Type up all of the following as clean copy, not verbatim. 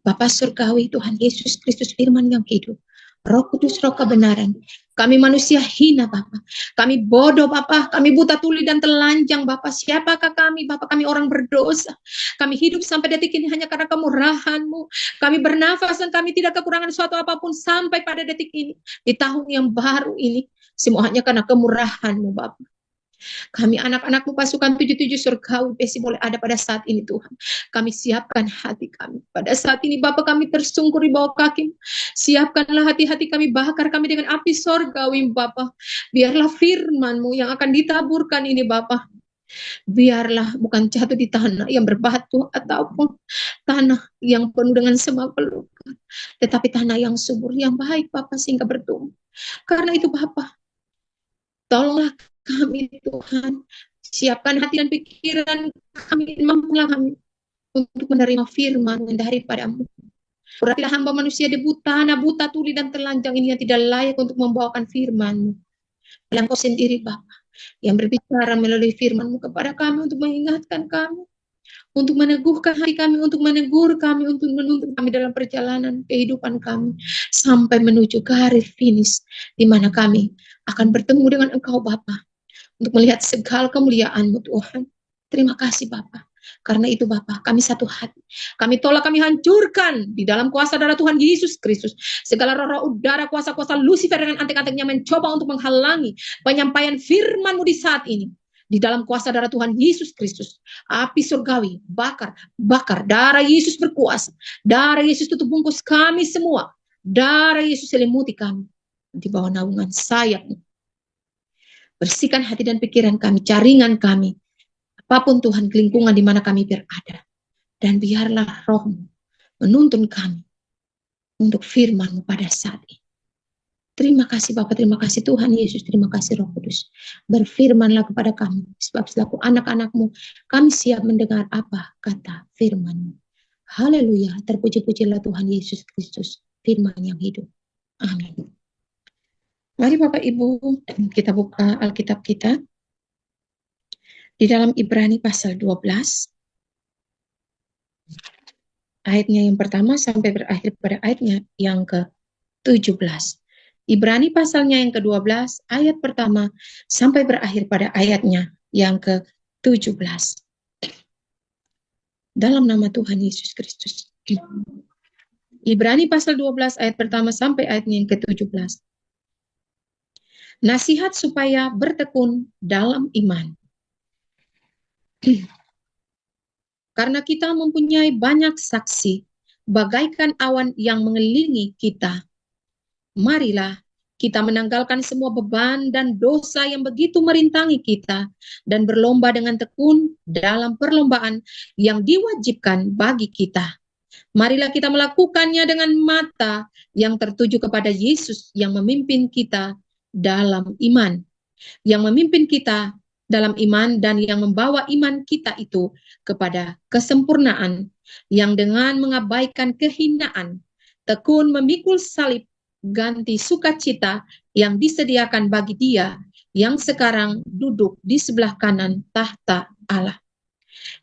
Bapa surgawi, Tuhan Yesus Kristus firman yang hidup, Roh Kudus, Roh kebenaran. Kami manusia hina, Bapa. Kami bodoh, Bapa. Kami buta tuli dan telanjang, Bapa. Siapakah kami, Bapa? Kami orang berdosa. Kami hidup sampai detik ini hanya karena kemurahan-Mu. Kami bernafas dan kami tidak kekurangan suatu apapun sampai pada detik ini. Di tahun yang baru ini. Semua hanya karena kemurahan-Mu, Bapa. Kami anak-anak-Mu pasukan 77 surgawi besi boleh ada pada saat ini, Tuhan. Kami siapkan hati kami. Pada saat ini Bapa, kami tersungkur di bawah kaki. Siapkanlah hati-hati kami, bakar kami dengan api surgawi, Bapa. Biarlah firman-Mu yang akan ditaburkan ini, Bapa. Biarlah bukan jatuh di tanah yang berbatu ataupun tanah yang penuh dengan semak belukar, tetapi tanah yang subur, yang baik, Bapa, sehingga bertumbuh. Karena itu Bapa, tolonglah kami, Tuhan. Siapkan hati dan pikiran kami, mampulah kami untuk menerima firman daripada-Mu. Uratilah hamba manusia debu tanah, buta tuli dan telanjang ini yang tidak layak untuk membawakan firman-Mu. Yang Kau sendiri, Bapa, yang berbicara melalui firman-Mu kepada kami untuk mengingatkan kami, untuk meneguhkan hati kami, untuk menegur kami, untuk menuntun kami dalam perjalanan kehidupan kami sampai menuju garis finish di mana kami akan bertemu dengan Engkau, Bapa, untuk melihat segala kemuliaan-Mu, Tuhan. Terima kasih, Bapa. Karena itu, Bapa, kami satu hati. Kami tolak, kami hancurkan di dalam kuasa darah Tuhan Yesus Kristus. Segala roh-roh udara, kuasa-kuasa Lucifer dengan antek-anteknya mencoba untuk menghalangi penyampaian firman-Mu di saat ini. Di dalam kuasa darah Tuhan Yesus Kristus. Api surgawi, bakar, bakar. Darah Yesus berkuasa. Darah Yesus tutup bungkus kami semua. Darah Yesus selimuti kami. Di bawah naungan sayap-Mu. Bersihkan hati dan pikiran kami, jaringan kami. Apapun Tuhan, lingkungan di mana kami berada. Dan biarlah Roh-Mu menuntun kami untuk firman-Mu pada saat ini. Terima kasih Bapa, terima kasih Tuhan Yesus, terima kasih Roh Kudus. Berfirmanlah kepada kami, sebab selaku anak-anak-Mu, kami siap mendengar apa kata firman-Mu. Haleluya, terpuji-pujilah Tuhan Yesus Kristus, firman yang hidup. Amin. Mari Bapak Ibu, kita buka Alkitab kita di dalam Ibrani pasal 12, ayatnya yang pertama sampai berakhir pada ayatnya yang ke-17. Ibrani pasalnya yang ke-12, ayat pertama sampai berakhir pada ayatnya yang ke-17. Dalam nama Tuhan Yesus Kristus. Ibrani pasal 12 ayat pertama sampai ayatnya yang ke-17. Nasihat supaya bertekun dalam iman. Karena kita mempunyai banyak saksi, bagaikan awan yang mengelilingi kita. Marilah kita menanggalkan semua beban dan dosa yang begitu merintangi kita dan berlomba dengan tekun dalam perlombaan yang diwajibkan bagi kita. Marilah kita melakukannya dengan mata yang tertuju kepada Yesus yang memimpin kita dalam iman. Yang memimpin kita dalam iman dan yang membawa iman kita itu kepada kesempurnaan, yang dengan mengabaikan kehinaan, tekun memikul salib, ganti sukacita yang disediakan bagi Dia yang sekarang duduk di sebelah kanan tahta Allah.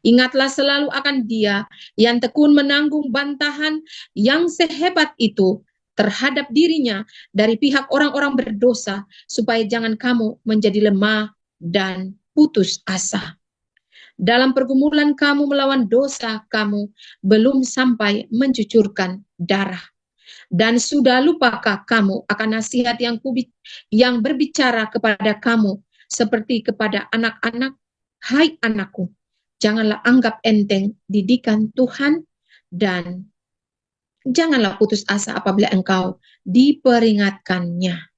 Ingatlah selalu akan Dia yang tekun menanggung bantahan yang sehebat itu terhadap dirinya dari pihak orang-orang berdosa, supaya jangan kamu menjadi lemah dan putus asa. Dalam pergumulan kamu melawan dosa, kamu belum sampai mencucurkan darah. Dan sudah lupakah kamu akan nasihat yang berbicara kepada kamu seperti kepada anak-anak? Hai anakku, janganlah anggap enteng didikan Tuhan dan janganlah putus asa apabila engkau diperingatkannya.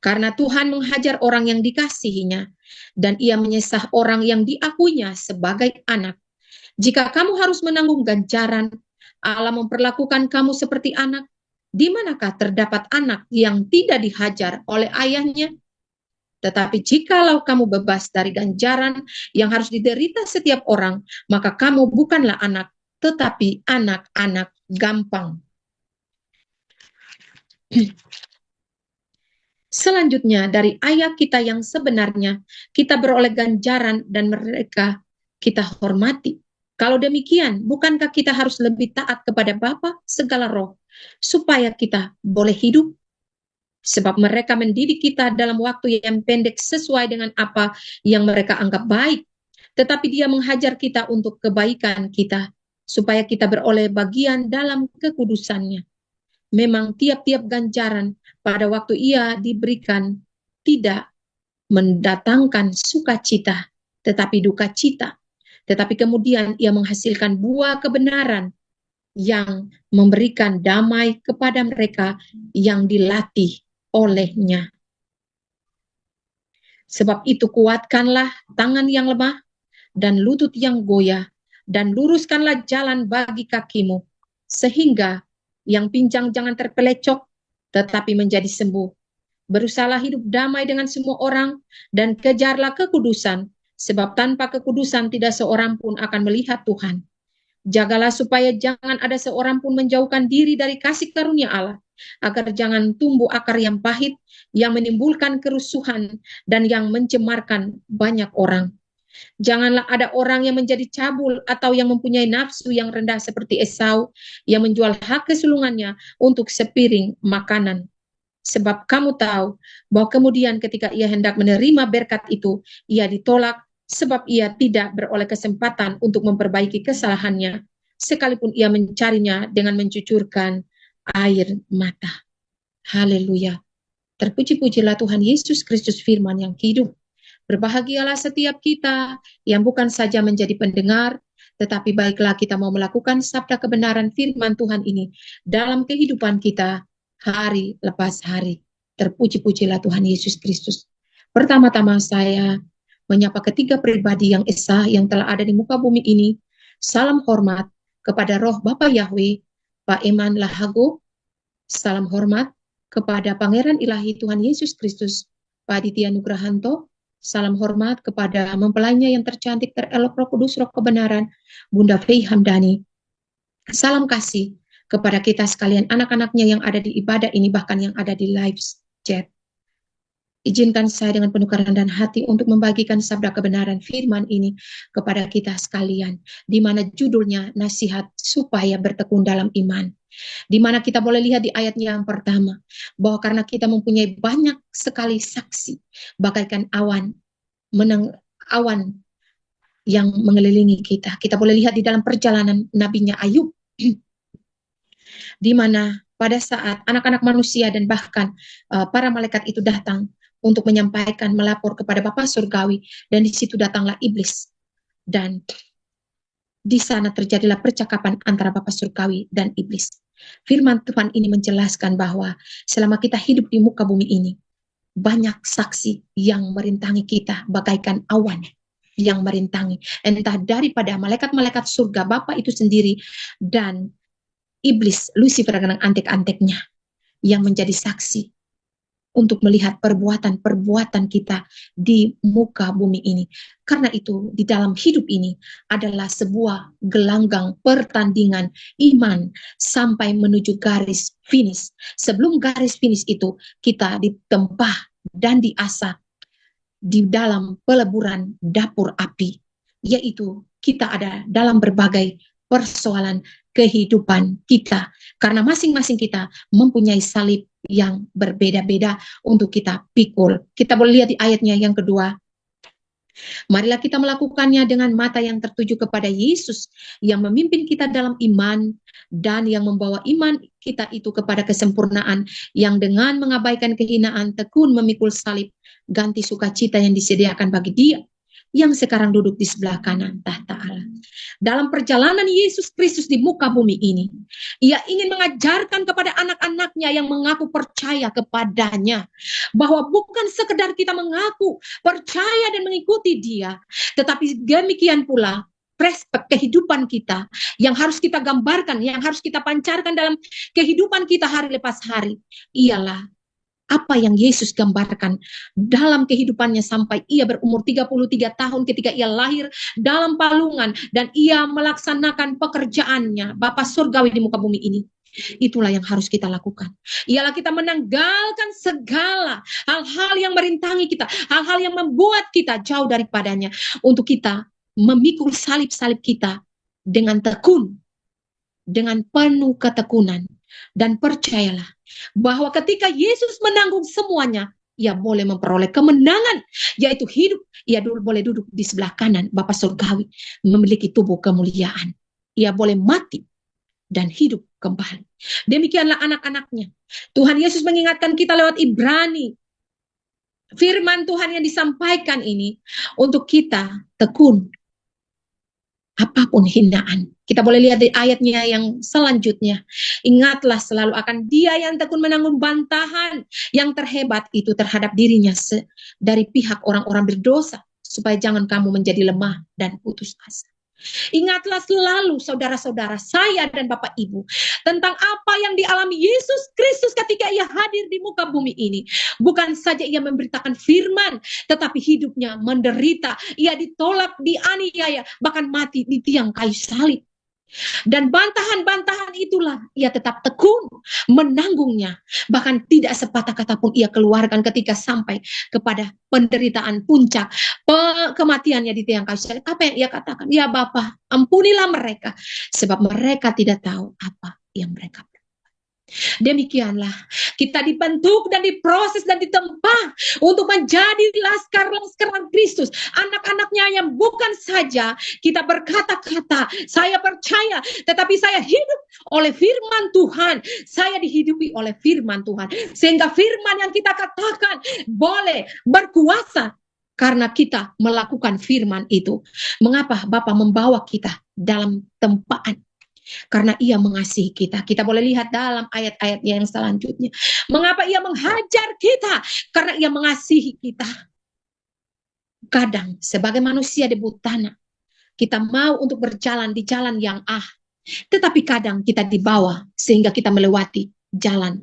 Karena Tuhan menghajar orang yang dikasihinya, dan Ia menyesah orang yang diakuinya sebagai anak. Jika kamu harus menanggung ganjaran, Allah memperlakukan kamu seperti anak. Di manakah terdapat anak yang tidak dihajar oleh ayahnya? Tetapi jikalau kamu bebas dari ganjaran yang harus diderita setiap orang, maka kamu bukanlah anak, tetapi anak-anak gampang. Selanjutnya dari ayat kita yang sebenarnya, kita beroleh ganjaran dan mereka kita hormati. Kalau demikian, bukankah kita harus lebih taat kepada Bapa segala roh, supaya kita boleh hidup? Sebab mereka mendidik kita dalam waktu yang pendek sesuai dengan apa yang mereka anggap baik. Tetapi Dia menghajar kita untuk kebaikan kita, supaya kita beroleh bagian dalam kekudusannya. Memang tiap-tiap ganjaran pada waktu ia diberikan tidak mendatangkan sukacita, tetapi duka cita. Tetapi kemudian ia menghasilkan buah kebenaran yang memberikan damai kepada mereka yang dilatih olehnya. Sebab itu kuatkanlah tangan yang lemah dan lutut yang goyah, dan luruskanlah jalan bagi kakimu, sehingga yang pincang jangan terpelecok, tetapi menjadi sembuh. Berusahalah hidup damai dengan semua orang, dan kejarlah kekudusan, sebab tanpa kekudusan tidak seorang pun akan melihat Tuhan. Jagalah supaya jangan ada seorang pun menjauhkan diri dari kasih karunia Allah, agar jangan tumbuh akar yang pahit, yang menimbulkan kerusuhan, dan yang mencemarkan banyak orang. Janganlah ada orang yang menjadi cabul atau yang mempunyai nafsu yang rendah seperti Esau, yang menjual hak kesulungannya untuk sepiring makanan. Sebab kamu tahu bahwa kemudian ketika ia hendak menerima berkat itu, ia ditolak sebab ia tidak beroleh kesempatan untuk memperbaiki kesalahannya, sekalipun ia mencarinya dengan mencucurkan air mata. Haleluya. Terpuji-pujilah Tuhan Yesus Kristus firman yang hidup. Berbahagialah setiap kita yang bukan saja menjadi pendengar, tetapi baiklah kita mau melakukan sabda kebenaran firman Tuhan ini dalam kehidupan kita hari lepas hari. Terpuji-pujilah Tuhan Yesus Kristus. Pertama-tama saya menyapa ketiga pribadi yang esa yang telah ada di muka bumi ini. Salam hormat kepada roh Bapa Yahweh, Pak Eman Lahago. Salam hormat kepada Pangeran Ilahi Tuhan Yesus Kristus, Pak Aditya Nugrahanto. Salam hormat kepada mempelainya yang tercantik, terelok, Roh Kudus, Roh kebenaran, Bunda Fei Hamdani. Salam kasih kepada kita sekalian, anak-anaknya yang ada di ibadah ini, bahkan yang ada di live chat. Izinkan saya dengan penuh kerendahan hati untuk membagikan sabda kebenaran firman ini kepada kita sekalian, di mana judulnya nasihat supaya bertekun dalam iman. Di mana kita boleh lihat di ayatnya yang pertama, bahwa karena kita mempunyai banyak sekali saksi, bagaikan awan yang mengelilingi kita. Kita boleh lihat di dalam perjalanan nabinya Ayub, di mana pada saat anak-anak manusia dan bahkan para malaikat itu datang untuk menyampaikan, melapor kepada Bapa Surgawi, dan di situ datanglah iblis. Dan di sana terjadilah percakapan antara Bapa Surgawi dan iblis. Firman Tuhan ini menjelaskan bahwa selama kita hidup di muka bumi ini, banyak saksi yang merintangi kita bagaikan awan yang merintangi. Entah daripada malaikat-malaikat surga Bapa itu sendiri dan iblis Lucifer dengan antek-anteknya yang menjadi saksi untuk melihat perbuatan-perbuatan kita di muka bumi ini. Karena itu, di dalam hidup ini adalah sebuah gelanggang pertandingan iman sampai menuju garis finish. Sebelum garis finish itu, kita ditempah dan diasah di dalam peleburan dapur api, yaitu kita ada dalam berbagai persoalan kehidupan kita, karena masing-masing kita mempunyai salib yang berbeda-beda untuk kita pikul. Kita boleh lihat di ayatnya yang kedua. Marilah kita melakukannya dengan mata yang tertuju kepada Yesus yang memimpin kita dalam iman dan yang membawa iman kita itu kepada kesempurnaan, yang dengan mengabaikan kehinaan tekun memikul salib, ganti sukacita yang disediakan bagi Dia yang sekarang duduk di sebelah kanan tahta Allah. Dalam perjalanan Yesus Kristus di muka bumi ini, Ia ingin mengajarkan kepada anak-anaknya yang mengaku percaya kepadanya, bahwa bukan sekedar kita mengaku percaya dan mengikuti Dia, tetapi demikian pula perspektif kehidupan kita yang harus kita gambarkan, yang harus kita pancarkan dalam kehidupan kita hari lepas hari, ialah apa yang Yesus gambarkan dalam kehidupannya sampai ia berumur 33 tahun ketika ia lahir dalam palungan dan ia melaksanakan pekerjaannya Bapa Surgawi di muka bumi ini. Itulah yang harus kita lakukan. Ialah kita menanggalkan segala hal-hal yang merintangi kita, hal-hal yang membuat kita jauh daripadanya, untuk kita memikul salib-salib kita dengan tekun, dengan penuh ketekunan. Dan percayalah bahwa ketika Yesus menanggung semuanya, ia boleh memperoleh kemenangan, yaitu hidup. Ia boleh duduk di sebelah kanan Bapa Surgawi, memiliki tubuh kemuliaan. Ia boleh mati dan hidup kembali. Demikianlah anak-anaknya. Tuhan Yesus mengingatkan kita lewat Ibrani. Firman Tuhan yang disampaikan ini untuk kita tekun. Apapun hinaan. Kita boleh lihat di ayatnya yang selanjutnya. Ingatlah selalu akan Dia yang tekun menanggung bantahan yang terhebat itu terhadap dirinya dari pihak orang-orang berdosa, supaya jangan kamu menjadi lemah dan putus asa. Ingatlah selalu saudara-saudara saya dan Bapak Ibu tentang apa yang dialami Yesus Kristus ketika ia hadir di muka bumi ini. Bukan saja ia memberitakan firman, tetapi hidupnya menderita. Ia ditolak, dianiaya, bahkan mati di tiang kayu salib. Dan bantahan-bantahan itulah ia tetap tekun menanggungnya. Bahkan tidak sepatah kata pun ia keluarkan ketika sampai kepada penderitaan puncak kematiannya di tiang kayu salib. Apa yang ia katakan? Ya Bapa, ampunilah mereka, sebab mereka tidak tahu apa yang mereka. Demikianlah kita dibentuk dan diproses dan ditempa untuk menjadi laskar-laskar Kristus, anak-anaknya yang bukan saja kita berkata-kata saya percaya, tetapi saya hidup oleh firman Tuhan. Saya dihidupi oleh firman Tuhan, sehingga firman yang kita katakan boleh berkuasa karena kita melakukan firman itu. Mengapa Bapa membawa kita dalam tempaan? Karena ia mengasihi kita. Kita boleh lihat dalam ayat-ayat yang selanjutnya. Mengapa ia menghajar kita? Karena ia mengasihi kita. Kadang sebagai manusia debut tanah, kita mau untuk berjalan di jalan yang tetapi kadang kita dibawa sehingga kita melewati jalan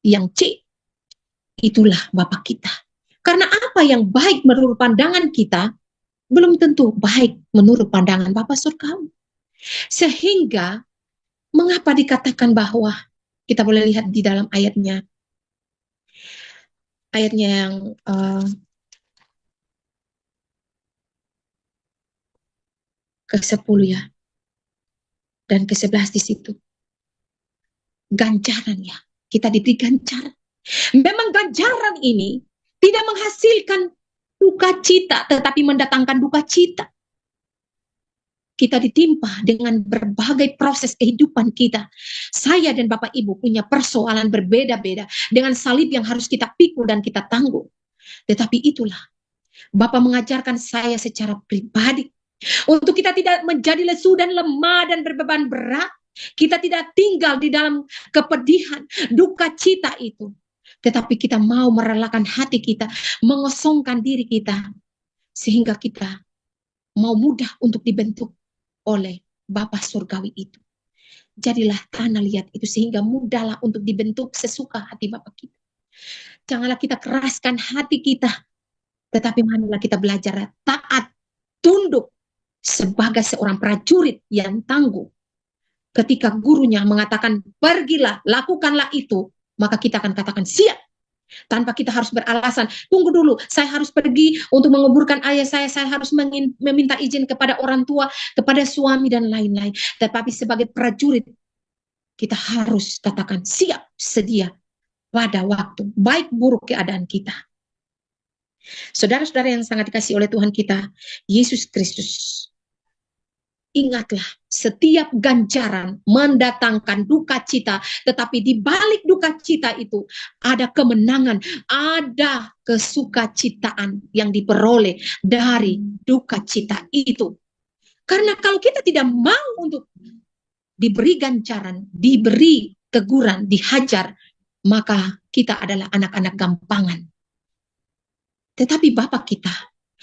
yang C. Itulah Bapa kita. Karena apa yang baik menurut pandangan kita, belum tentu baik menurut pandangan Bapa Surgawi. Sehingga mengapa dikatakan bahwa kita boleh lihat di dalam ayatnya yang ke-10 ya, dan ke-11 di situ. Ganjaran ya, kita diberi ganjaran. Memang ganjaran ini tidak menghasilkan duka cita, tetapi mendatangkan duka cita. Kita ditimpa dengan berbagai proses kehidupan kita. Saya dan Bapak Ibu punya persoalan berbeda-beda dengan salib yang harus kita pikul dan kita tanggung. Tetapi itulah Bapak mengajarkan saya secara pribadi untuk kita tidak menjadi lesu dan lemah dan berbeban berat. Kita tidak tinggal di dalam kepedihan, duka cita itu. Tetapi kita mau merelakan hati kita, mengosongkan diri kita, sehingga kita mau mudah untuk dibentuk oleh Bapa Surgawi itu. Jadilah tanah liat itu sehingga mudahlah untuk dibentuk sesuka hati Bapa kita. Janganlah kita keraskan hati kita, tetapi marilah kita belajar taat, tunduk sebagai seorang prajurit yang tangguh. Ketika gurunya mengatakan pergilah, lakukanlah itu, maka kita akan katakan siap. Tanpa kita harus beralasan, tunggu dulu, saya harus pergi untuk menguburkan ayah saya harus meminta izin kepada orang tua, kepada suami dan lain-lain. Tetapi sebagai prajurit, kita harus katakan siap, sedia pada waktu, baik buruk keadaan kita. Saudara-saudara yang sangat dikasihi oleh Tuhan kita, Yesus Kristus. Ingatlah, setiap ganjaran mendatangkan duka cita, tetapi di balik duka cita itu ada kemenangan, ada kesukacitaan yang diperoleh dari duka cita itu. Karena kalau kita tidak mau untuk diberi ganjaran, diberi teguran, dihajar, maka kita adalah anak-anak gampangan. Tetapi Bapa kita,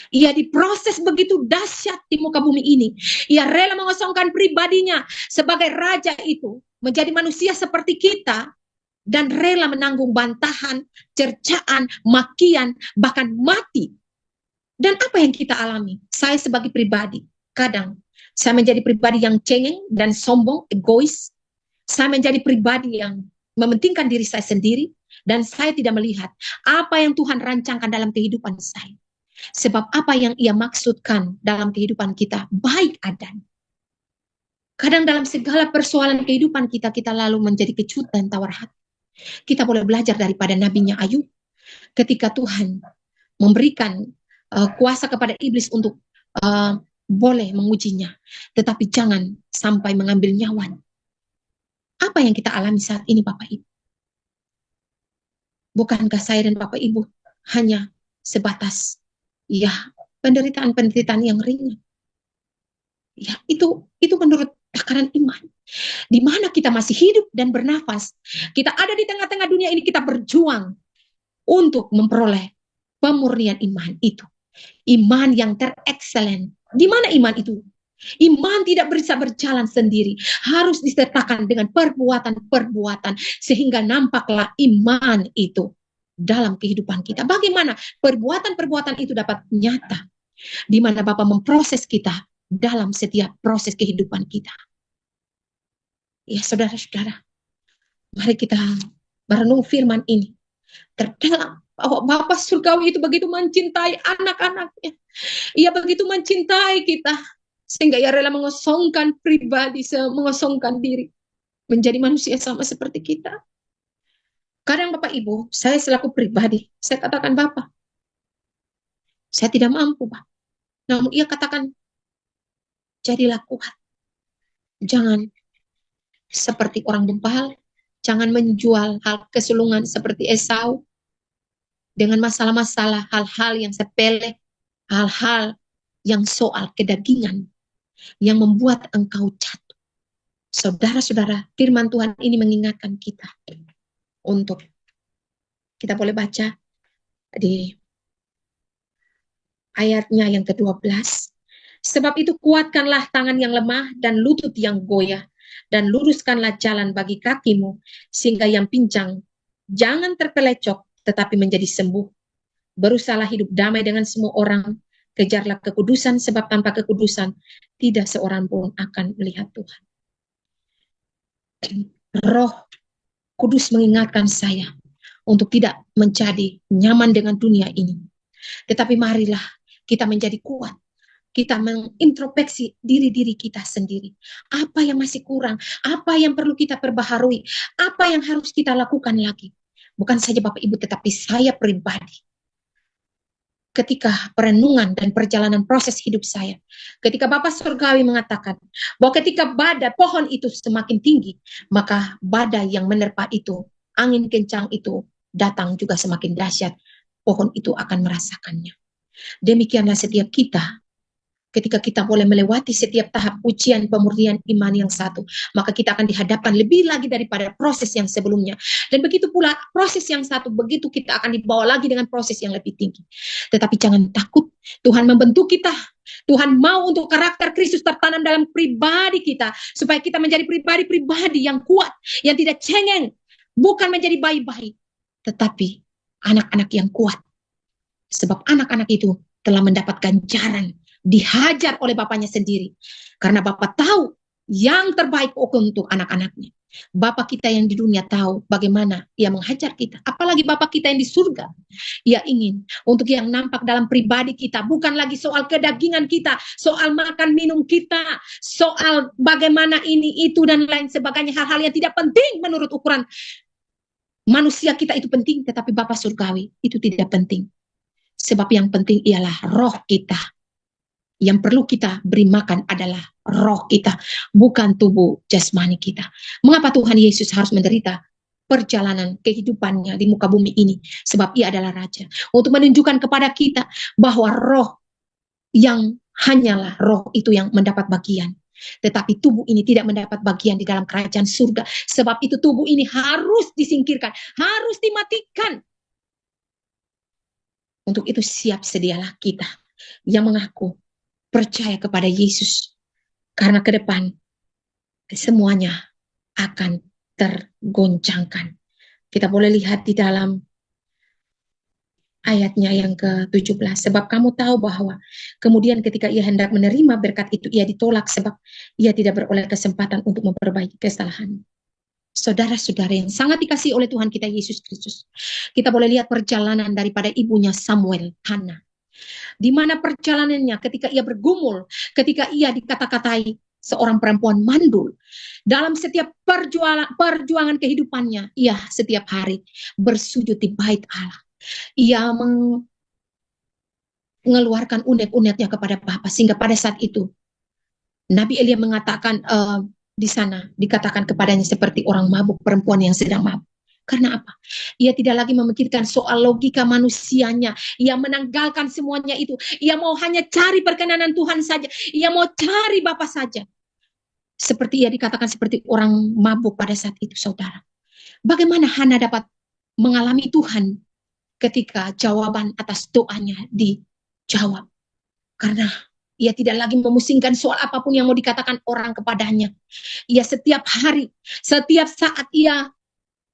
ia diproses begitu dahsyat di muka bumi ini. Ia rela mengosongkan pribadinya sebagai raja itu, menjadi manusia seperti kita, dan rela menanggung bantahan, cercaan, makian, bahkan mati. Dan apa yang kita alami? Saya sebagai pribadi, kadang saya menjadi pribadi yang cengeng dan sombong, egois. Saya menjadi pribadi yang mementingkan diri saya sendiri, dan saya tidak melihat apa yang Tuhan rancangkan dalam kehidupan saya. Sebab apa yang ia maksudkan dalam kehidupan kita baik adanya. Kadang dalam segala persoalan kehidupan kita, kita lalu menjadi kecut dan tawar hati. Kita boleh belajar daripada nabinya Ayub. Ketika Tuhan memberikan kuasa kepada iblis untuk boleh mengujinya, tetapi jangan sampai mengambil nyawa. Apa yang kita alami saat ini, Bapak Ibu? Bukankah saya dan Bapak Ibu hanya sebatas ya penderitaan-penderitaan yang ringan? Ya, itu menurut takaran iman. Di mana kita masih hidup dan bernafas, kita ada di tengah-tengah dunia ini, kita berjuang untuk memperoleh pemurnian iman itu. Iman yang terexcellent. Di mana iman itu? Iman tidak bisa berjalan sendiri, harus disertakan dengan perbuatan-perbuatan sehingga nampaklah iman itu dalam kehidupan kita. Bagaimana perbuatan-perbuatan itu dapat nyata? Di mana Bapa memproses kita dalam setiap proses kehidupan kita. Ya, saudara-saudara, mari kita merenung firman ini. Terdalam bahwa Bapa surgawi itu begitu mencintai anak-anaknya. Ia begitu mencintai kita, sehingga ia rela mengosongkan pribadi, mengosongkan diri, menjadi manusia sama seperti kita. Kadang Bapak Ibu, saya selaku pribadi, saya katakan Bapak, saya tidak mampu, Pak. Namun ia katakan, jadilah kuat. Jangan seperti orang bempal, jangan menjual hal kesulungan seperti Esau, dengan masalah-masalah, hal-hal yang sepele, hal-hal yang soal kedagingan, yang membuat engkau jatuh. Saudara-saudara, firman Tuhan ini mengingatkan kita untuk, kita boleh baca di ayatnya yang ke-12. Sebab itu kuatkanlah tangan yang lemah dan lutut yang goyah, dan luruskanlah jalan bagi kakimu, sehingga yang pincang jangan terpelecok, tetapi menjadi sembuh. Berusahalah hidup damai dengan semua orang, kejarlah kekudusan, sebab tanpa kekudusan tidak seorang pun akan melihat Tuhan. Roh Kudus mengingatkan saya untuk tidak menjadi nyaman dengan dunia ini. Tetapi marilah kita menjadi kuat. Kita mengintrospeksi diri-diri kita sendiri. Apa yang masih kurang? Apa yang perlu kita perbaharui? Apa yang harus kita lakukan lagi? Bukan saja Bapak Ibu, tetapi saya pribadi. Ketika perenungan dan perjalanan proses hidup saya, ketika Bapak Surgawi mengatakan bahwa ketika badai pohon itu semakin tinggi, maka badai yang menerpa itu, angin kencang itu datang juga semakin dahsyat, pohon itu akan merasakannya. Demikianlah setiap kita, ketika kita boleh melewati setiap tahap ujian pemurnian iman yang satu, maka kita akan dihadapkan lebih lagi daripada proses yang sebelumnya. Dan begitu pula proses yang satu, begitu kita akan dibawa lagi dengan proses yang lebih tinggi. Tetapi jangan takut, Tuhan membentuk kita. Tuhan mau untuk karakter Kristus tertanam dalam pribadi kita, supaya kita menjadi pribadi-pribadi yang kuat, yang tidak cengeng, bukan menjadi bayi-bayi, tetapi anak-anak yang kuat. Sebab anak-anak itu telah mendapatkan ganjaran, dihajar oleh bapaknya sendiri. Karena Bapak tahu yang terbaik untuk anak-anaknya. Bapak kita yang di dunia tahu bagaimana ia menghajar kita. Apalagi Bapak kita yang di surga. Ia ingin untuk yang nampak dalam pribadi kita. Bukan lagi soal kedagingan kita, soal makan minum kita, soal bagaimana ini, itu, dan lain sebagainya. Hal-hal yang tidak penting menurut ukuran manusia kita itu penting. Tetapi Bapak surgawi itu tidak penting. Sebab yang penting ialah roh kita. Yang perlu kita beri makan adalah roh kita, bukan tubuh jasmani kita. Mengapa Tuhan Yesus harus menderita perjalanan kehidupannya di muka bumi ini? Sebab ia adalah Raja. Untuk menunjukkan kepada kita bahwa roh yang hanyalah roh itu yang mendapat bagian. Tetapi tubuh ini tidak mendapat bagian di dalam kerajaan surga. Sebab itu tubuh ini harus disingkirkan, harus dimatikan. Untuk itu siap sedialah kita yang mengaku percaya kepada Yesus, karena ke depan semuanya akan tergoncangkan. Kita boleh lihat di dalam ayatnya yang ke-17. Sebab kamu tahu bahwa kemudian ketika ia hendak menerima berkat itu, ia ditolak sebab ia tidak beroleh kesempatan untuk memperbaiki kesalahan. Saudara-saudara yang sangat dikasihi oleh Tuhan kita Yesus Kristus, kita boleh lihat perjalanan daripada ibunya Samuel, Hana. Di mana perjalanannya ketika ia bergumul, ketika ia dikata-katai, seorang perempuan mandul. Dalam setiap perjuangan kehidupannya, ia setiap hari bersujud di bait Allah. Ia mengeluarkan unek-uneknya kepada Bapa, sehingga pada saat itu Nabi Elia mengatakan di sana dikatakan kepadanya seperti orang mabuk, perempuan yang sedang mabuk. Karena apa? Ia tidak lagi memikirkan soal logika manusianya. Ia menanggalkan semuanya itu. Ia mau hanya cari perkenanan Tuhan saja. Ia mau cari Bapa saja. Seperti ia dikatakan seperti orang mabuk pada saat itu, saudara. Bagaimana Hana dapat mengalami Tuhan ketika jawaban atas doanya dijawab? Karena ia tidak lagi memusingkan soal apapun yang mau dikatakan orang kepadanya. Ia setiap hari, setiap saat ia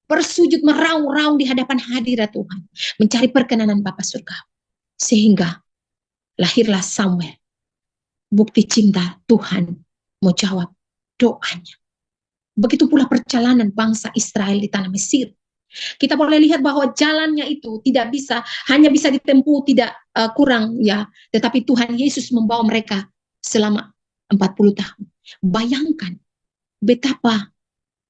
bersujud meraung-raung di hadapan hadirat Tuhan, mencari perkenanan Bapa surga. Sehingga lahirlah Samuel. Bukti cinta Tuhan mau jawab doanya. Begitu pula perjalanan bangsa Israel di tanah Mesir. Kita boleh lihat bahwa jalannya itu tidak bisa, hanya bisa ditempuh tidak kurang ya, tetapi Tuhan Yesus membawa mereka selama 40 tahun. Bayangkan betapa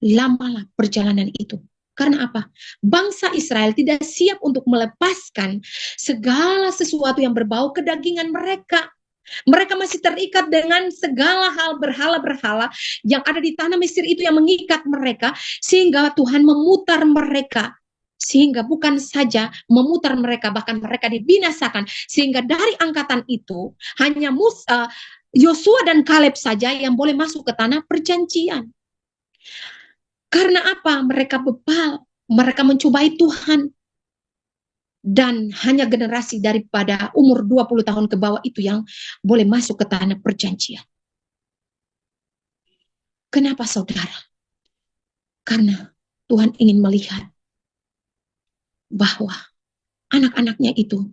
lamalah perjalanan itu. Karena apa? Bangsa Israel tidak siap untuk melepaskan segala sesuatu yang berbau kedagingan mereka. Mereka masih terikat dengan segala hal berhala-berhala yang ada di tanah Mesir itu yang mengikat mereka, sehingga Tuhan memutar mereka. Sehingga bukan saja memutar mereka, bahkan mereka dibinasakan. Sehingga dari angkatan itu hanya Yosua dan Kaleb saja yang boleh masuk ke tanah perjanjian. Karena apa? Mereka bebal, mereka mencobai Tuhan. Dan hanya generasi daripada umur 20 tahun ke bawah itu yang boleh masuk ke tanah perjanjian. Kenapa saudara? Karena Tuhan ingin melihat bahwa anak-anaknya itu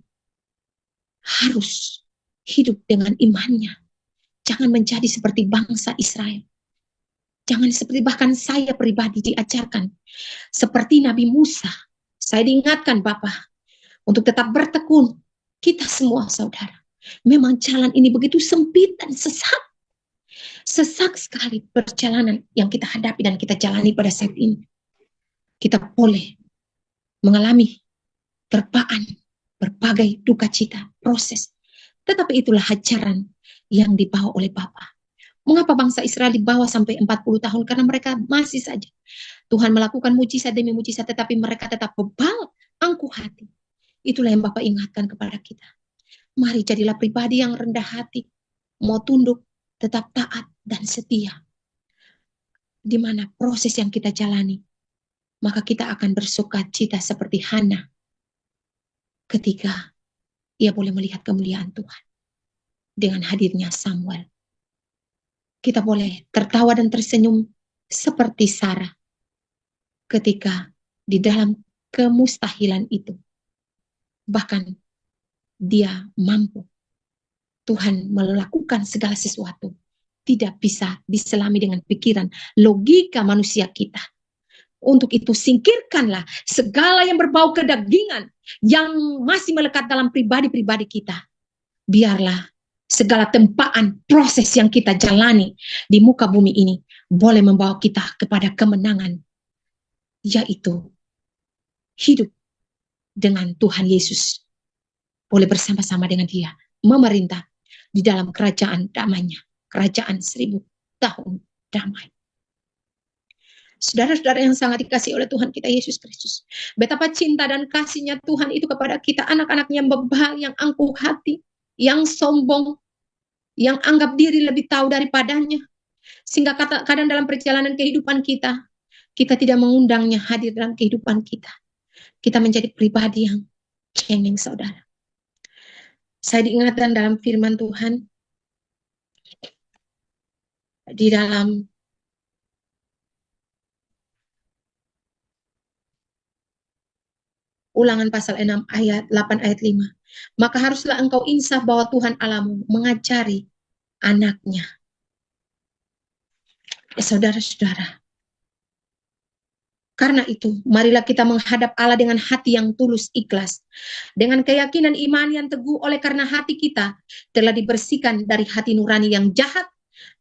harus hidup dengan imannya. Jangan menjadi seperti bangsa Israel. Jangan seperti bahkan saya pribadi diajarkan. Seperti Nabi Musa. Saya diingatkan Bapak. Untuk tetap bertekun. Kita semua saudara. Memang jalan ini begitu sempit dan sesak. Sesak sekali perjalanan yang kita hadapi dan kita jalani pada saat ini. Kita boleh mengalami terpaan, berbagai duka cita, proses. Tetapi itulah ajaran yang dibawa oleh Bapa. Mengapa bangsa Israel dibawa sampai 40 tahun? Karena mereka masih saja. Tuhan melakukan mujizat demi mujizat, tetapi mereka tetap bebal, angkuh hati. Itulah yang Bapak ingatkan kepada kita. Mari jadilah pribadi yang rendah hati, mau tunduk, tetap taat dan setia. Di mana proses yang kita jalani, maka kita akan bersuka cita seperti Hana ketika ia boleh melihat kemuliaan Tuhan dengan hadirnya Samuel. Kita boleh tertawa dan tersenyum seperti Sarah ketika di dalam kemustahilan itu. Bahkan dia mampu. Tuhan melakukan segala sesuatu. Tidak bisa diselami dengan pikiran, logika manusia kita. Untuk itu singkirkanlah segala yang berbau kedagingan yang masih melekat dalam pribadi-pribadi kita. Biarlah segala tempaan proses yang kita jalani di muka bumi ini boleh membawa kita kepada kemenangan. Yaitu hidup dengan Tuhan Yesus, boleh bersama-sama dengan Dia memerintah di dalam kerajaan damainya, kerajaan 1000 tahun damai. Saudara-saudara yang sangat dikasihi oleh Tuhan kita Yesus Kristus, betapa cinta dan kasihnya Tuhan itu kepada kita, anak-anaknya yang bebal, yang angkuh hati, yang sombong, yang anggap diri lebih tahu daripadanya, sehingga kadang dalam perjalanan kehidupan kita tidak mengundangnya hadir dalam kehidupan kita. Kita menjadi pribadi yang cengeng, saudara. Saya diingatkan dalam firman Tuhan di dalam Ulangan pasal 6 ayat 8 ayat 5. Maka haruslah engkau insaf bahwa Tuhan Allahmu mengajari anaknya. Saudara-saudara, karena itu, marilah kita menghadap Allah dengan hati yang tulus ikhlas. Dengan keyakinan iman yang teguh oleh karena hati kita telah dibersihkan dari hati nurani yang jahat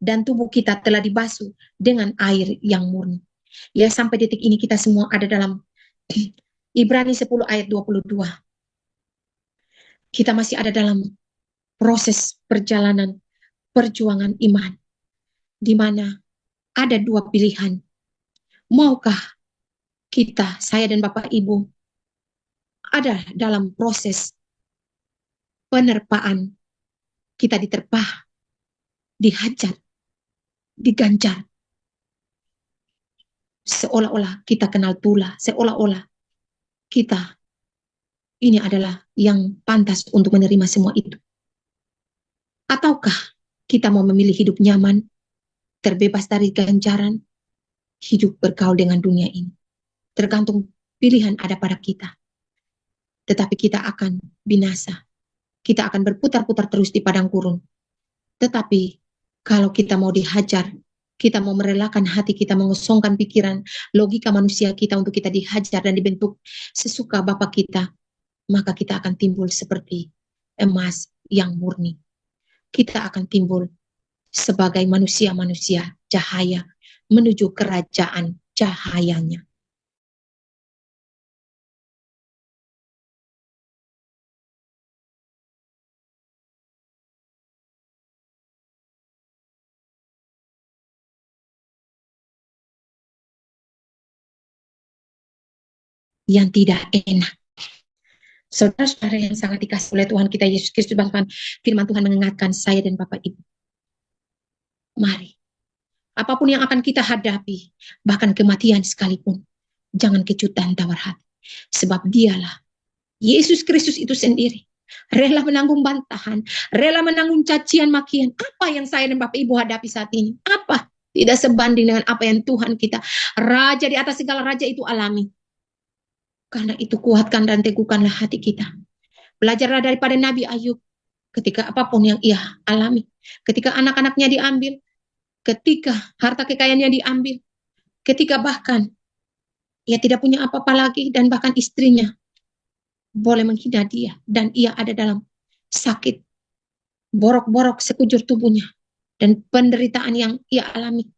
dan tubuh kita telah dibasuh dengan air yang murni. Ya, sampai detik ini kita semua ada dalam Ibrani 10 ayat 22. Kita masih ada dalam proses perjalanan perjuangan iman, di mana ada dua pilihan. Maukah kita, saya dan Bapak Ibu, ada dalam proses penerpaan, kita diterpah, dihajar, diganjar, seolah-olah kita kenal tula, seolah-olah kita ini adalah yang pantas untuk menerima semua itu. Ataukah kita mau memilih hidup nyaman, terbebas dari ganjaran, hidup bergaul dengan dunia ini. Tergantung pilihan ada pada kita. Tetapi kita akan binasa. Kita akan berputar-putar terus di padang gurun. Tetapi kalau kita mau dihajar, kita mau merelakan hati kita, mengosongkan pikiran, logika manusia kita untuk kita dihajar dan dibentuk sesuka Bapa kita, maka kita akan timbul seperti emas yang murni. Kita akan timbul sebagai manusia-manusia cahaya menuju kerajaan cahayanya. Yang tidak enak. Saudara-saudara yang sangat dikasih oleh Tuhan kita Yesus Kristus, bahkan firman Tuhan mengingatkan saya dan Bapak Ibu. Mari, apapun yang akan kita hadapi, bahkan kematian sekalipun, jangan kecut dan tawar hati. Sebab dialah, Yesus Kristus itu sendiri, rela menanggung bantahan, rela menanggung cacian makian. Apa yang saya dan Bapak Ibu hadapi saat ini? Apa? Tidak sebanding dengan apa yang Tuhan kita, Raja di atas segala raja itu alami. Karena itu kuatkan dan teguhkanlah hati kita. Belajarlah daripada Nabi Ayub. Ketika apapun yang ia alami. Ketika anak-anaknya diambil. Ketika harta kekayaannya diambil. Ketika bahkan ia tidak punya apa-apa lagi. Dan bahkan istrinya boleh menghina dia. Dan ia ada dalam sakit. Borok-borok sekujur tubuhnya. Dan penderitaan yang ia alami.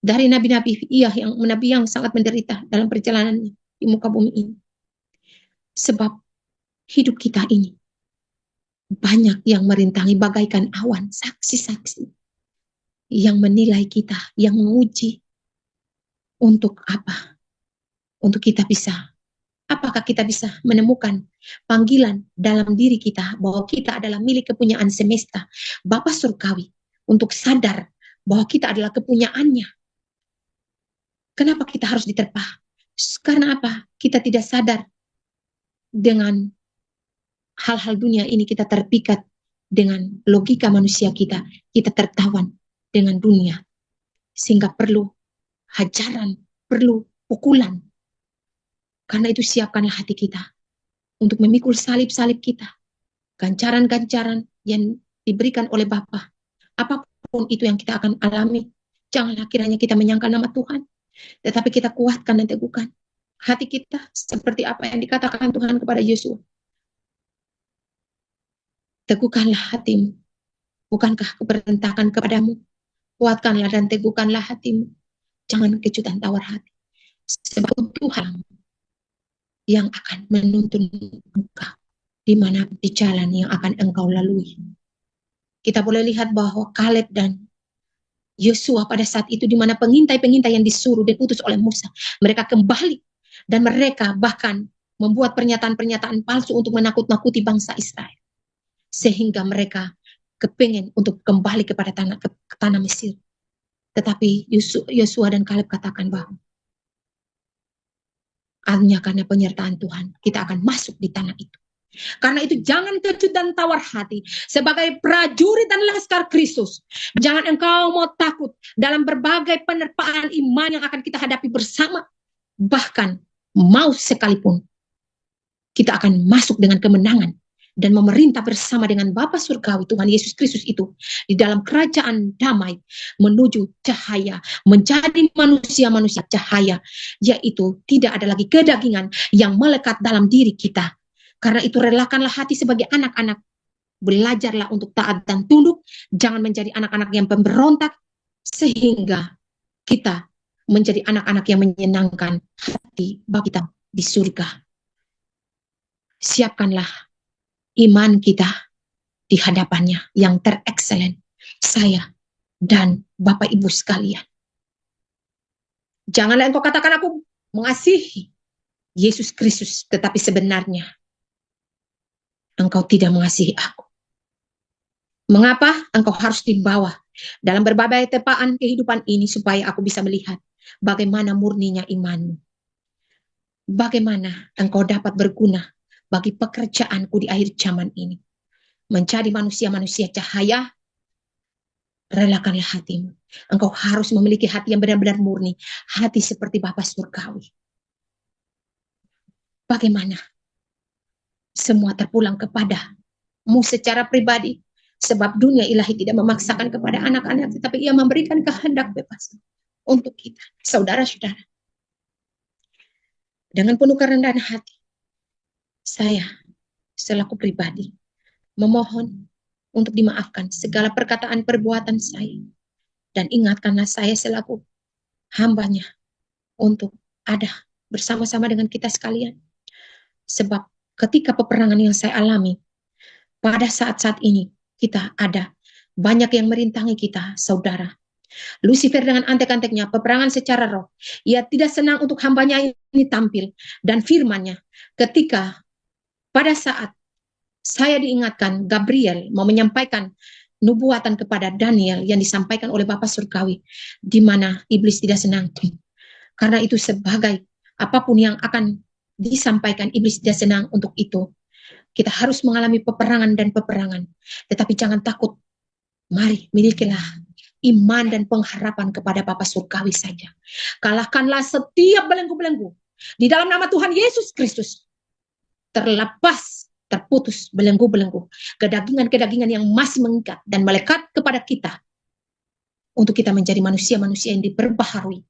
Dari nabi-nabi nabi yang sangat menderita dalam perjalanannya di muka bumi ini. Sebab hidup kita ini banyak yang merintangi bagaikan awan, saksi-saksi yang menilai kita, yang menguji. Untuk apa? Untuk kita bisa, apakah kita bisa menemukan panggilan dalam diri kita bahwa kita adalah milik kepunyaan semesta, Bapa Surgawi, untuk sadar bahwa kita adalah kepunyaannya. Kenapa kita harus diterpa? Karena apa? Kita tidak sadar dengan hal-hal dunia ini, kita terpikat dengan logika manusia kita. Kita tertawan dengan dunia. Sehingga perlu hajaran, perlu pukulan. Karena itu siapkanlah hati kita untuk memikul salib-salib kita. Ganjaran-ganjaran yang diberikan oleh Bapa. Apapun itu yang kita akan alami. Janganlah kiranya kita menyangkal nama Tuhan. Tetapi kita kuatkan dan teguhkan hati kita seperti apa yang dikatakan Tuhan kepada Yosua. Teguhkanlah hatimu. Bukankah keberontakan kepadamu? Kuatkanlah dan teguhkanlah hatimu. Jangan kecut dan tawar hati. Sebab Tuhan yang akan menuntun engkau di mana di jalan yang akan engkau lalui. Kita boleh lihat bahwa Kaleb dan Yosua pada saat itu, di mana pengintai-pengintai yang disuruh dan diutus oleh Musa, mereka kembali dan mereka bahkan membuat pernyataan-pernyataan palsu untuk menakut-nakuti bangsa Israel, sehingga mereka kepingin untuk kembali kepada tanah Mesir. Tetapi Yosua dan Kaleb katakan bahwa hanya karena penyertaan Tuhan kita akan masuk di tanah itu. Karena itu jangan kecut dan tawar hati. Sebagai prajurit dan laskar Kristus, jangan engkau mau takut dalam berbagai penerpaan iman yang akan kita hadapi bersama. Bahkan mau sekalipun kita akan masuk dengan kemenangan dan memerintah bersama dengan Bapa Surgawi Tuhan Yesus Kristus itu di dalam kerajaan damai menuju cahaya, menjadi manusia-manusia cahaya, yaitu tidak ada lagi kedagingan yang melekat dalam diri kita. Karena itu relakanlah hati sebagai anak-anak Belajarlah untuk taat dan tunduk. Jangan menjadi anak-anak yang pemberontak. Sehingga kita menjadi anak-anak yang menyenangkan hati Bapa kita di surga. Siapkanlah iman kita di hadapannya yang terexcellent. Saya dan Bapak Ibu sekalian. Janganlah engkau katakan aku mengasihi Yesus Kristus, tetapi sebenarnya engkau tidak mengasihi aku. Mengapa engkau harus dibawa dalam berbagai tepaan kehidupan ini supaya aku bisa melihat bagaimana murninya imanmu. Bagaimana engkau dapat berguna bagi pekerjaanku di akhir zaman ini. Menjadi manusia-manusia cahaya, relakanlah hatimu. Engkau harus memiliki hati yang benar-benar murni. Hati seperti Bapa Surgawi. Bagaimana semua terpulang kepadamu secara pribadi. Sebab dunia ilahi tidak memaksakan kepada anak-anak, tetapi ia memberikan kehendak bebas untuk kita. Saudara-saudara, dengan penuh kerendahan hati, saya selaku pribadi memohon untuk dimaafkan segala perkataan perbuatan saya. Dan ingatkanlah saya selaku hambanya untuk ada bersama-sama dengan kita sekalian. Sebab ketika peperangan yang saya alami, pada saat-saat ini kita ada banyak yang merintangi kita, saudara. Lucifer dengan antek-anteknya, peperangan secara roh. Ia tidak senang untuk hambanya ini tampil. Dan firman-Nya, ketika pada saat saya diingatkan, Gabriel mau menyampaikan nubuatan kepada Daniel yang disampaikan oleh Bapa Surgawi, di mana iblis tidak senang. Karena itu sebagai apapun yang akan disampaikan, iblis tidak senang untuk itu. Kita harus mengalami peperangan dan peperangan. Tetapi jangan takut. Mari, milikilah iman dan pengharapan kepada Bapa Surgawi saja. Kalahkanlah setiap belenggu-belenggu. Di dalam nama Tuhan Yesus Kristus. Terlepas, terputus belenggu-belenggu. Kedagingan-kedagingan yang masih mengikat dan melekat kepada kita. Untuk kita menjadi manusia-manusia yang diperbaharui.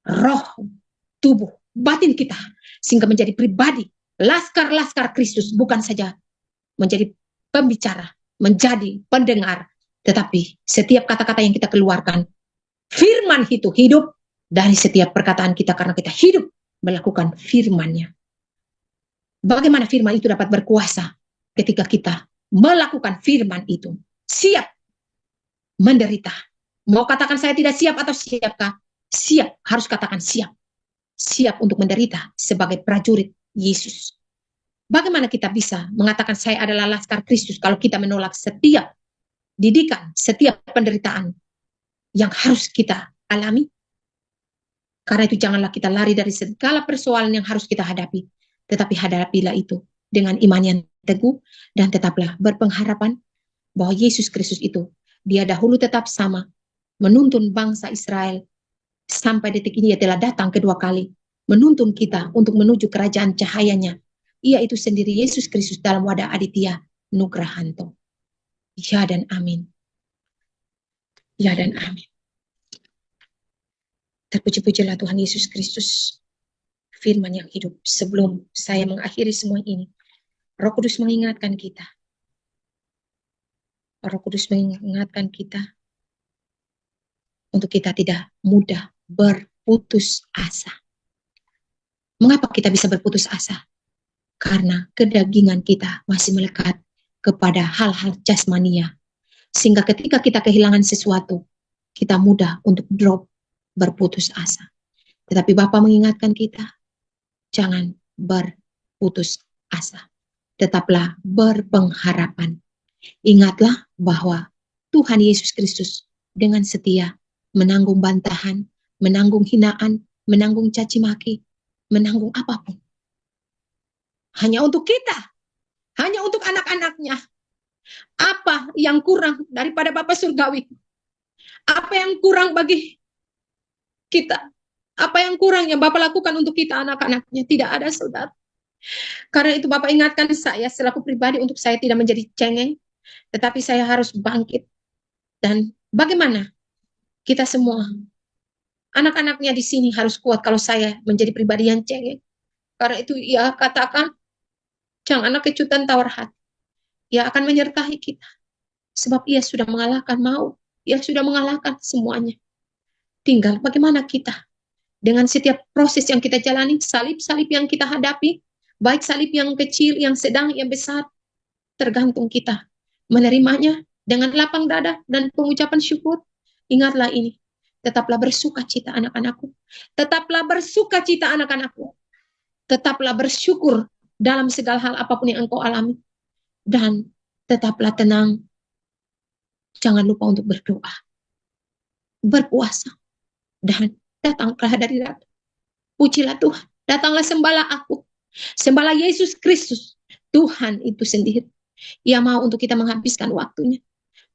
Roh, tubuh, batin kita. Sehingga menjadi pribadi. Laskar-laskar Kristus, bukan saja menjadi pembicara, menjadi pendengar, tetapi setiap kata-kata yang kita keluarkan, firman itu hidup dari setiap perkataan kita karena kita hidup melakukan firman-Nya. Bagaimana firman itu dapat berkuasa ketika kita melakukan firman itu? Siap menderita. Mau katakan saya tidak siap atau siapkah? Siap, harus katakan siap. Siap untuk menderita sebagai prajurit Yesus. Bagaimana kita bisa mengatakan saya adalah laskar Kristus kalau kita menolak setiap didikan, setiap penderitaan yang harus kita alami? Karena itu janganlah kita lari dari segala persoalan yang harus kita hadapi, tetapi hadapilah itu dengan iman yang teguh dan tetaplah berpengharapan bahwa Yesus Kristus itu, dia dahulu tetap sama menuntun bangsa Israel sampai detik ini. Dia telah datang kedua kali menuntun kita untuk menuju kerajaan cahayanya. Ia itu sendiri Yesus Kristus dalam wadah Aditya Nugrahanto. Ya dan amin. Ya dan amin. Terpuji-pujilah Tuhan Yesus Kristus, firman yang hidup. Sebelum saya mengakhiri semua ini, Roh Kudus mengingatkan kita. Roh Kudus mengingatkan kita untuk kita tidak mudah berputus asa. Mengapa kita bisa berputus asa? Karena kedagingan kita masih melekat kepada hal-hal jasmania. Sehingga ketika kita kehilangan sesuatu, kita mudah untuk drop, berputus asa. Tetapi Bapa mengingatkan kita, jangan berputus asa. Tetaplah berpengharapan. Ingatlah bahwa Tuhan Yesus Kristus dengan setia menanggung bantahan, menanggung hinaan, menanggung caci maki, menanggung apapun. Hanya untuk kita, hanya untuk anak-anaknya. Apa yang kurang daripada Bapa Surgawi? Apa yang kurang bagi kita? Apa yang kurang yang Bapak lakukan untuk kita anak-anaknya? Tidak ada, saudara. Karena itu Bapak ingatkan saya selaku pribadi untuk saya tidak menjadi cengeng, tetapi saya harus bangkit. Dan bagaimana kita semua anak-anaknya di sini harus kuat kalau saya menjadi pribadi yang cengeng. Karena itu ia katakan, janganlah kecutan tawar hati. Ia akan menyertai kita. Sebab ia sudah mengalahkan maut. Ia sudah mengalahkan semuanya. Tinggal bagaimana kita dengan setiap proses yang kita jalani, salib-salib yang kita hadapi, baik salib yang kecil, yang sedang, yang besar, tergantung kita menerimanya dengan lapang dada dan pengucapan syukur. Ingatlah ini, tetaplah bersuka cita anak-anakku. Tetaplah bersuka cita anak-anakku. Tetaplah bersyukur dalam segala hal apapun yang engkau alami. Dan tetaplah tenang. Jangan lupa untuk berdoa, berpuasa, dan datanglah dari dalam. Pujilah Tuhan. Datanglah sembahlah aku. Sembahlah Yesus Kristus. Tuhan itu sendiri. Ia mau untuk kita menghabiskan waktunya.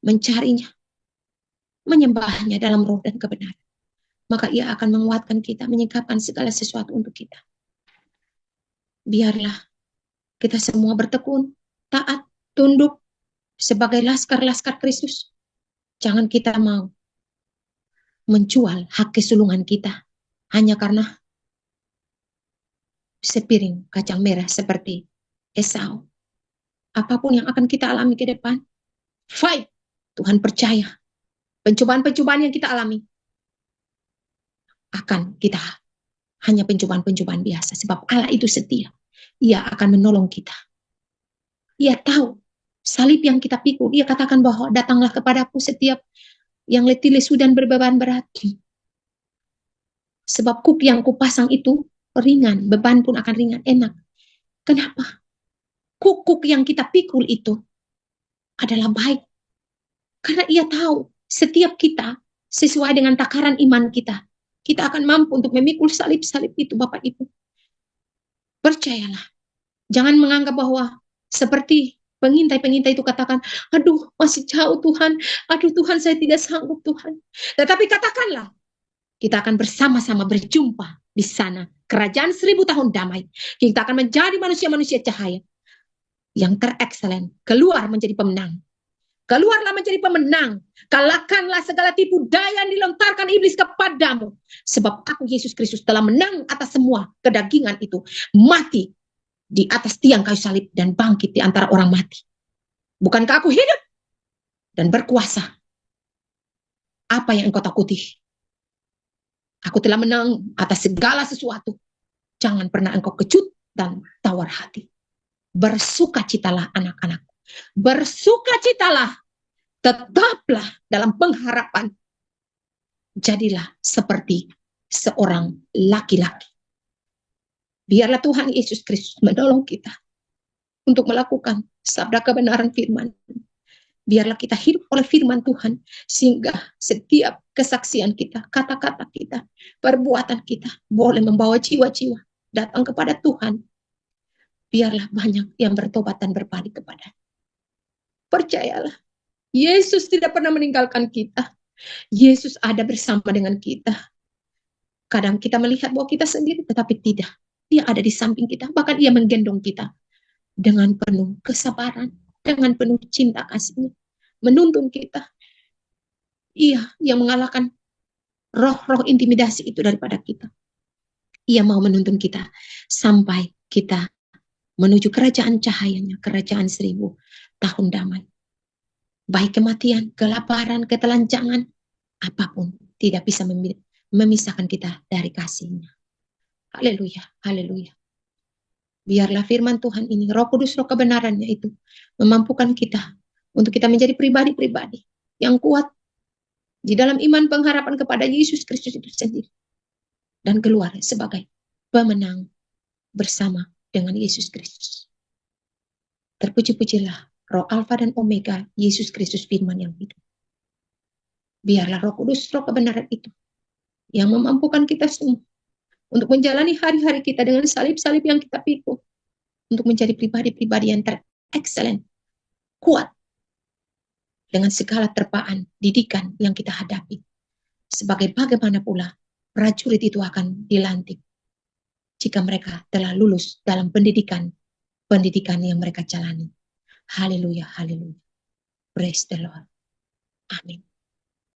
Mencarinya. Menyembahnya dalam roh dan kebenaran. Maka ia akan menguatkan kita. Menyingkapkan segala sesuatu untuk kita. Biarlah kita semua bertekun. Taat. Tunduk. Sebagai laskar-laskar Kristus. Jangan kita mau menjual hak kesulungan kita. Hanya karena sepiring kacang merah seperti Esau. Apapun yang akan kita alami ke depan, fight. Tuhan percaya. Pencobaan-pencobaan yang kita alami akan kita hanya pencobaan-pencobaan biasa. Sebab Allah itu setia. Ia akan menolong kita. Ia tahu salib yang kita pikul. Ia katakan bahwa datanglah kepadaku setiap yang letih lesu dan berbeban berat. Sebab kuk yang kupasang itu ringan. Beban pun akan ringan, enak. Kenapa? Kuk yang kita pikul itu adalah baik. Karena ia tahu setiap kita sesuai dengan takaran iman kita. Kita akan mampu untuk memikul salib-salib itu, Bapak Ibu. Percayalah. Jangan menganggap bahwa seperti pengintai-pengintai itu katakan, aduh masih jauh Tuhan, aduh Tuhan saya tidak sanggup Tuhan. Tetapi katakanlah, kita akan bersama-sama berjumpa di sana. Kerajaan 1000 tahun damai. Kita akan menjadi manusia-manusia cahaya yang terekselen. Keluar menjadi pemenang. Keluarlah menjadi pemenang. Kalahkanlah segala tipu daya yang dilontarkan iblis kepadamu. Sebab aku Yesus Kristus telah menang atas semua kedagingan itu. Mati di atas tiang kayu salib dan bangkit di antara orang mati. Bukankah aku hidup dan berkuasa? Apa yang engkau takuti? Aku telah menang atas segala sesuatu. Jangan pernah engkau kecut dan tawar hati. Bersukacitalah anak-anak. Bersukacitalah. Tetaplah dalam pengharapan. Jadilah seperti seorang laki-laki. Biarlah Tuhan Yesus Kristus menolong kita untuk melakukan sabda kebenaran firman. Biarlah kita hidup oleh firman Tuhan, sehingga setiap kesaksian kita, kata-kata kita, perbuatan kita boleh membawa jiwa-jiwa datang kepada Tuhan. Biarlah banyak yang bertobat dan berbalik kepada. Percayalah, Yesus tidak pernah meninggalkan kita. Yesus ada bersama dengan kita. Kadang kita melihat bahwa kita sendiri, tetapi tidak. Dia ada di samping kita, bahkan ia menggendong kita dengan penuh kesabaran, dengan penuh cinta kasihnya, menuntun kita. Ia yang mengalahkan roh-roh intimidasi itu daripada kita. Ia mau menuntun kita sampai kita menuju kerajaan cahayanya, kerajaan 1000 tahun damai. Baik kematian, kelaparan, ketelanjangan, apapun tidak bisa memisahkan kita dari kasihnya. Haleluya, haleluya. Biarlah firman Tuhan ini, Roh Kudus, Roh kebenarannya itu memampukan kita untuk kita menjadi pribadi-pribadi yang kuat di dalam iman pengharapan kepada Yesus Kristus itu sendiri. Dan keluar sebagai pemenang bersama dengan Yesus Kristus. Terpuji-pujilah Roh Alfa dan Omega, Yesus Kristus firman yang hidup. Biarlah Roh Kudus, Roh kebenaran itu yang memampukan kita semua untuk menjalani hari-hari kita dengan salib-salib yang kita pikul, untuk menjadi pribadi-pribadi yang terekselen, kuat, dengan segala terpaan, didikan yang kita hadapi. Sebagai bagaimana pula prajurit itu akan dilantik jika mereka telah lulus dalam pendidikan yang mereka jalani. Haleluya, haleluya. Praise the Lord. Amin.